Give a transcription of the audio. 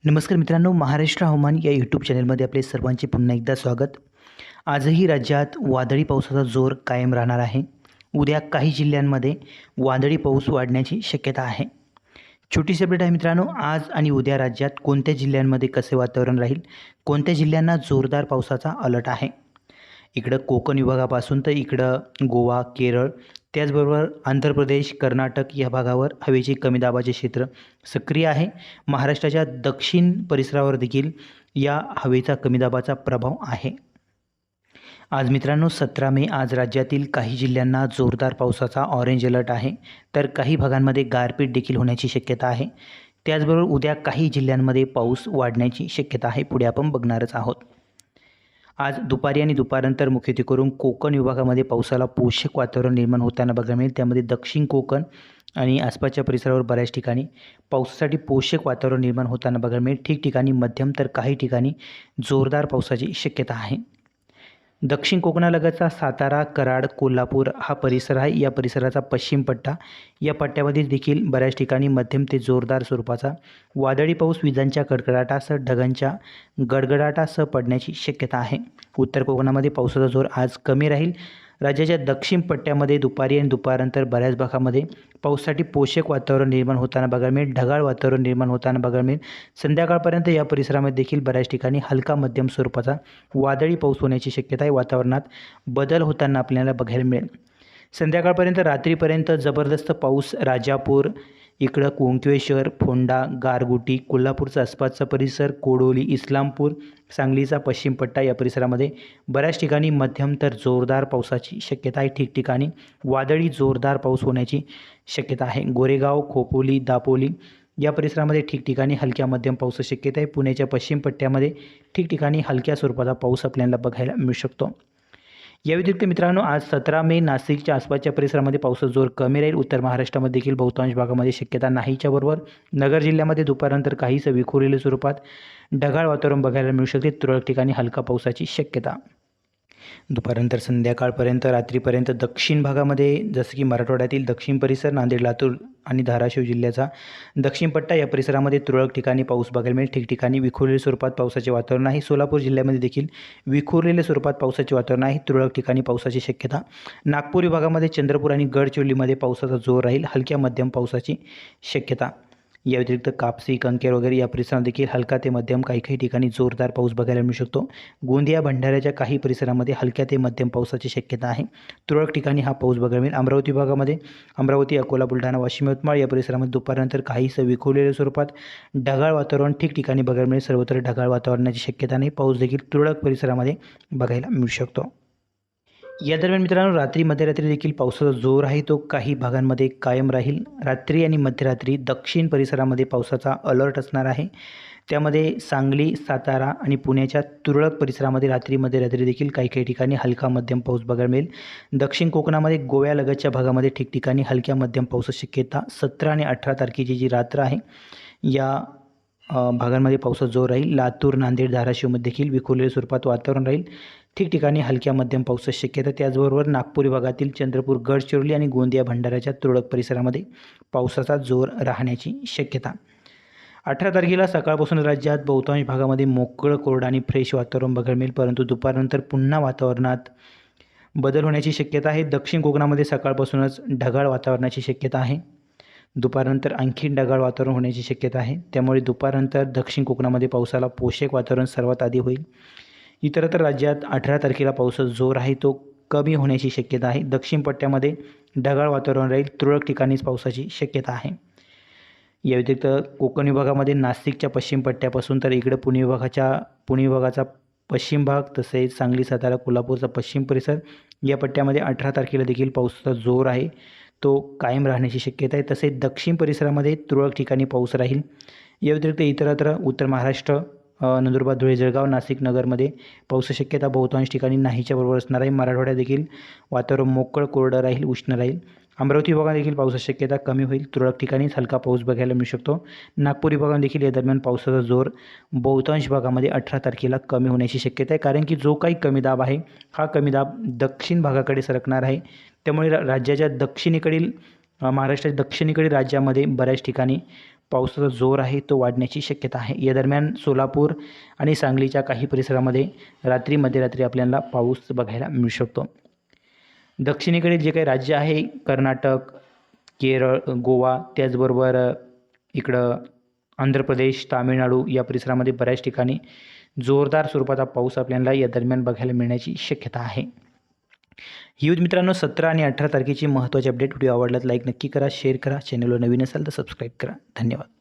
नमस्कार मित्रांनो, महाराष्ट्र हवामान या यूट्यूब चॅनलमध्ये आपले सर्वांचे पुन्हा एकदा स्वागत. आजही राज्यात वादळी पावसाचा जोर कायम राहणार आहे. उद्या काही जिल्ह्यांमध्ये वादळी पाऊस वाढण्याची शक्यता आहे. छोटीशी अपडेट आहे मित्रांनो, आज आणि उद्या राज्यात कोणत्या जिल्ह्यांमध्ये कसे वातावरण राहील, कोणत्या जिल्ह्यांना जोरदार पावसाचा अलर्ट आहे. इकडं कोकण विभागापासून तर इकडं गोवा, केरळ, त्याचबरोबर आंध्र प्रदेश, कर्नाटक या भागावर हवेचे कमी दाबाचे क्षेत्र सक्रिय आहे. महाराष्ट्राच्या दक्षिण परिसरावर देखील या हवेचा कमी दाबाचा प्रभाव आहे. आज मित्रांनो 17 मे आज राज्यातील काही जिल्ह्यांना जोरदार पावसाचा ऑरेंज अलर्ट आहे, तर काही भागांमध्ये गारपीट देखील होण्याची शक्यता आहे. त्याचबरोबर उद्या काही जिल्ह्यांमध्ये पाऊस वाढण्याची शक्यता आहे. पुढे आपण बघणारच आहोत. आज दुपारी आणि दुपारनंतर मुख्यत्वे करून कोकण विभागामध्ये पावसाला पोषक वातावरण निर्माण होताना बघायला मिळेल. त्यामध्ये दक्षिण कोकण आणि आसपासच्या परिसरावर बऱ्याच ठिकाणी पावसासाठी पोषक वातावरण निर्माण होताना बघायला मिळेल. ठिकठिकाणी मध्यम तर काही ठिकाणी जोरदार पावसाची शक्यता आहे. दक्षिण कोकणालगतचा सातारा, कराड, कोल्हापूर हा परिसर आहे. या परिसराचा पश्चिम पट्टा, या पट्ट्यामध्ये देखील बऱ्याच ठिकाणी मध्यम ते जोरदार स्वरूपाचा वादळी पाऊस विजांच्या कडकडाटासह ढगांच्या गडगडाटासह पडण्याची शक्यता आहे. उत्तर कोकणामध्ये पावसाचा जोर आज कमी राहील. राज्याच्या दक्षिण पट्ट्यामध्ये दुपारी आणि दुपारनंतर बऱ्याच भागामध्ये पावसासाठी पोषक वातावरण निर्माण होताना बघायला मिळेल. ढगाळ वातावरण निर्माण होताना बघायला मिळेल. संध्याकाळपर्यंत या परिसरामध्ये देखील बऱ्याच ठिकाणी हलका मध्यम स्वरूपाचा वादळी पाऊस होण्याची शक्यता आहे. वातावरणात बदल होताना आपल्याला बघायला मिळेल. संध्याकाळपर्यंत रात्रीपर्यंत जबरदस्त पाऊस राजापूर, इकडं कुंकवेश्वर, फोंडा, गारगोटी, कोल्हापूरचा आसपासचा परिसर, कोडोली, इस्लामपूर, सांगलीचा पश्चिम पट्टा या परिसरामध्ये बऱ्याच ठिकाणी मध्यम तर जोरदार पावसाची शक्यता आहे. ठिकठिकाणी वादळी जोरदार पाऊस होण्याची शक्यता आहे. गोरेगाव, खोपोली, दापोली या परिसरामध्ये ठिकठिकाणी हलक्या मध्यम पावसाची शक्यता आहे. पुण्याच्या पश्चिम पट्ट्यामध्ये ठिकठिकाणी हलक्या स्वरूपाचा पाऊस आपल्याला बघायला मिळू शकतो. या व्यतिरिक्त मित्रांनो आज 17 मे नाशिकच्या आसपासच्या परिसरामध्ये पावसाचा जोर कमी राहील. उत्तर महाराष्ट्रामध्ये देखील बहुतांश भागामध्ये शक्यता नाहीच्या बरोबर नगर जिल्ह्यामध्ये दुपारनंतर काहीसं विखुरलेल्या स्वरूपात ढगाळ वातावरण बघायला मिळू शकते. तुरळक ठिकाणी हलका पावसाची शक्यता. दुपारनंतर संध्याकाळपर्यंत रात्रीपर्यंत दक्षिण भागामध्ये जसं की मराठवाड्यातील दक्षिण परिसर, नांदेड, लातूर आणि धाराशिव जिल्ह्याचा दक्षिण पट्टा या परिसरामध्ये तुरळक ठिकाणी पाऊस बघायला मिळेल. ठिकठिकाणी विखुरलेल्या स्वरूपात पावसाचे वातावरण आहे. सोलापूर जिल्ह्यामध्ये देखील विखुरलेल्या स्वरूपात पावसाचे वातावरण आहे. तुरळक ठिकाणी पावसाची शक्यता. नागपूर विभागामध्ये चंद्रपूर आणि गडचिरोलीमध्ये पावसाचा जोर राहील. हलक्या मध्यम पावसाची शक्यता. या व्यतिरिक्त कापसी, कंकेर वगैरे या परिसरात देखील हलका ते मध्यम काही ठिकाणी जोरदार पाऊस बघायला मिळू शकतो. गोंदिया, भंडाऱ्याच्या काही परिसरामध्ये हलक्या ते मध्यम पावसाची शक्यता आहे. तुरळक ठिकाणी हा पाऊस बघायला मिळेल. अमरावती विभागामध्ये अमरावती, अकोला, बुलढाणा, वाशिम, यवतमाळ या परिसरामध्ये दुपारनंतर काहीसं विखुरलेल्या स्वरूपात ढगाळ वातावरण ठिकठिकाणी बघायला मिळेल. सर्वत्र ढगाळ वातावरणाची शक्यता नाही. पाऊस देखील तुरळक परिसरामध्ये बघायला मिळू शकतो. या दरम्यान मित्रांनो रात्री मध्यरात्री देखील पावसाचा जोर आहे तो काही भागांमध्ये कायम राहील. रात्री आणि मध्यरात्री दक्षिण परिसरामध्ये पावसाचा अलर्ट असणार आहे. त्यामध्ये सांगली, सातारा आणि पुण्याच्या तुरळक परिसरामध्ये रात्री मध्यरात्री देखील काही ठिकाणी हलका मध्यम पाऊस बघायला मिळेल. दक्षिण कोकणामध्ये गोव्यालगतच्या भागामध्ये ठिकठिकाणी हलक्या मध्यम पावसाची शक्यता. 17 आणि 18 तारखेची जी रात्र आहे या भागांमध्ये पावसाचा जोर राहील. लातूर, नांदेड, धाराशिवमध्ये देखील विखुरलेल्या स्वरूपात वातावरण राहील. ठिकठिकाणी हलक्या मध्यम पावसाची शक्यता. त्याचबरोबर नागपूर विभागातील चंद्रपूर, गडचिरोली आणि गोंदिया, भंडाऱ्याच्या तुरळक परिसरामध्ये पावसाचा जोर राहण्याची शक्यता. 18 तारखेला सकाळपासून राज्यात बहुतांश भागामध्ये मोकळं, कोरडं आणि फ्रेश वातावरण बघायला मिळेल. परंतु दुपारनंतर पुन्हा वातावरणात बदल होण्याची शक्यता आहे. दक्षिण कोकणामध्ये सकाळपासूनच ढगाळ वातावरणाची शक्यता आहे. दुपारनंतर आणखी ढगाळ वातावरण होण्याची शक्यता आहे. त्यामुळे दुपारनंतर दक्षिण कोकणामध्ये पावसाला पोषक वातावरण सर्वात आधी होईल. इतरत्र राज्यात 18 तारखेला पावसाचा जोर आहे तो कमी होण्याची शक्यता आहे. दक्षिण पट्ट्यामध्ये ढगाळ वातावरण राहील. तुरळक ठिकाणीच पावसाची शक्यता आहे. या व्यतिरिक्त कोकण विभागामध्ये नाशिकच्या पश्चिम पट्ट्यापासून तर इकडे पुणे विभागाचा पश्चिम भाग, तसेच सांगली, सातारा, कोल्हापूरचा पश्चिम परिसर या पट्ट्यामध्ये 18 तारखेला देखील पावसाचा जोर आहे तो कायम राहण्याची शक्यता आहे. तसेच दक्षिण परिसरामध्ये तुरळक ठिकाणी पाऊस राहील. या व्यतिरिक्त इतरत्र उत्तर महाराष्ट्र, नंदुरबार, धुळे, जळगाव, नाशिक, नगरमध्ये पावसाची शक्यता बहुतांश ठिकाणी नाहीच्या बरोबर असणार आहे. मराठवाड्यात देखील वातावरण मोकळं, कोरडं राहील, उष्ण राहील. अमरावती विभागात देखील पावसाची शक्यता कमी होईल. तुरळक ठिकाणीच हलका पाऊस बघायला मिळू शकतो. नागपूर विभागात देखील या दरम्यान पावसाचा जोर बहुतांश भागामध्ये 18 तारखेला कमी होण्याची शक्यता आहे. कारण की जो काही कमी दाब आहे हा कमी दाब दक्षिण भागाकडे सरकणार आहे. त्यामुळे राज्याच्या दक्षिणेकडील महाराष्ट्राच्या दक्षिणेकडील राज्यामध्ये बऱ्याच ठिकाणी पावसाचा जोर आहे तो वाढण्याची शक्यता आहे. या दरम्यान सोलापूर आणि सांगलीच्या काही परिसरामध्ये रात्री मध्यरात्री आपल्याला पाऊस बघायला मिळू शकतो. दक्षिणेकडे जे काही राज्य आहे कर्नाटक, केरळ, गोवा, त्याचबरोबर इकडं आंध्र प्रदेश, तामिळनाडू या परिसरामध्ये बऱ्याच ठिकाणी जोरदार स्वरूपाचा पाऊस आपल्याला या दरम्यान बघायला मिळण्याची शक्यता आहे. ही होती मित्रांनो 17 आणि 18 तारखेची महत्त्वाची अपडेट. व्हिडिओ आवडला तर लाईक नक्की करा, शेअर करा, चॅनलवर नवीन असाल तर सबस्क्राईब करा. धन्यवाद.